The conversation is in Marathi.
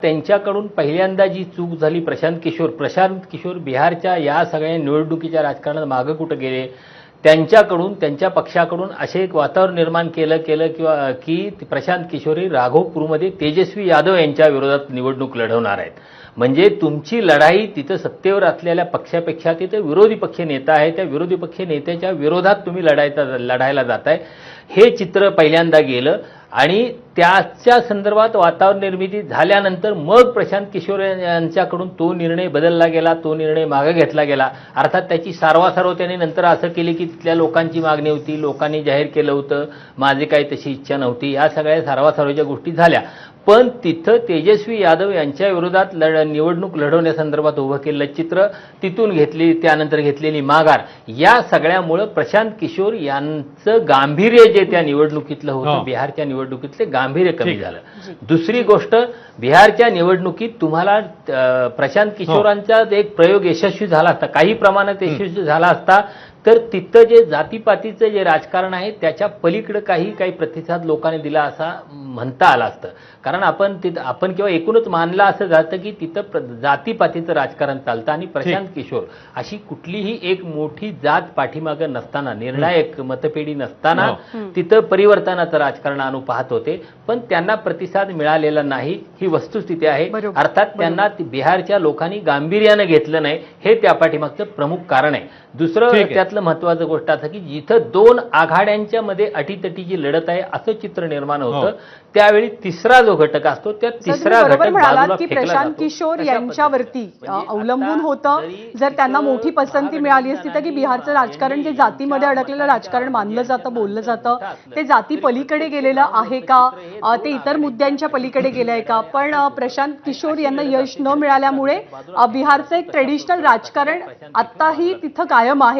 त्यांच्याकडून पहिल्यांदा जी चूक झाली प्रशांत किशोर बिहारच्या या सगळ्या निवडणुकीच्या राजकारणात मागे कुठे गेले, त्यांच्याकडून त्यांच्या पक्षाकडून असे एक वातावरण निर्माण केलं किंवा की प्रशांत किशोर हे राघोपूरमध्ये तेजस्वी यादव यांच्या विरोधात निवडणूक लढवणार आहेत. म्हणजे तुमची लढाई तिथं सत्तेवर असलेल्या पक्षापेक्षा तिथं विरोधी पक्ष नेता आहे, त्या विरोधी पक्ष नेत्याच्या विरोधात तुम्ही लढायला जाताय, हे चित्र पहिल्यांदा गेलं. आणि त्याच्या संदर्भात वातावरण निर्मिती झाल्यानंतर मग प्रशांत किशोर यांच्याकडून तो निर्णय बदलला गेला, तो निर्णय मागे घेतला गेला. अर्थात त्याची सारवासारव त्यांनी नंतर असं केली की तिथल्या लोकांची मागणी होती, लोकांनी जाहीर केलं होतं, माझी काही तशी इच्छा नव्हती, या सगळ्या सारवासारवच्या गोष्टी झाल्या. पण तिथं तेजस्वी यादव यांच्या विरोधात निवडणूक लढवण्यासंदर्भात उभं केलेलं चित्र, तिथून त्यानंतर घेतलेली माघार, या सगळ्यामुळे प्रशांत किशोर यांचं गांभीर्य जे त्या निवडणुकीतलं होतं, बिहारच्या निवडणुकीतले गांभीर्य कमी झालं. दुसरी गोष्ट, बिहारच्या निवडणुकीत तुम्हाला प्रशांत किशोरांचा एक प्रयोग यशस्वी झाला असता, काही प्रमाणात यशस्वी झाला असता, तर तिथं जे जातीपातीचं जे राजकारण आहे त्याच्या पलीकडे काही प्रतिसाद लोकांनी दिला असा म्हणता आला असतं. कारण आपण किंवा एकूणच मानलं असं जातं की तिथं जातीपातीचं राजकारण चालतं आणि प्रशांत किशोर अशी कुठलीही एक मोठी जात पाठीमागे नसताना, निर्णायक मतपेढी नसताना तिथं परिवर्तनाचं राजकारण आणू पाहत होते, पण त्यांना प्रतिसाद मिळालेला नाही, ही वस्तुस्थिती आहे. अर्थात त्यांना बिहारच्या लोकांनी गांभीर्यानं घेतलं नाही, हे त्या पाठीमागचं प्रमुख कारण आहे. दुसरं त्यातलं महत्वाचं गोष्ट असं की जिथं दोन आघाड्यांच्या मध्ये अटीतटीची लढत आहे असं चित्र निर्माण होतं, त्यावेळी तिसरा जो घटक असतो त्या तिसरा घटक बाजूला की प्रशांत किशोर यांच्यावरती अवलंबून होतं. जर त्यांना मोठी पसंती मिळाली असती तर की बिहारचं राजकारण जे जातीमध्ये अडकलेलं राजकारण मानलं जातं, बोललं जातं, ते जाती पलीकडे गेलेलं आहे का, ते इतर मुद्द्यांच्या पलीकडे गेलं आहे का. पण प्रशांत किशोर यांना यश न मिळाल्यामुळे बिहारचं एक ट्रेडिशनल राजकारण आत्ताही तिथं कायम आहे.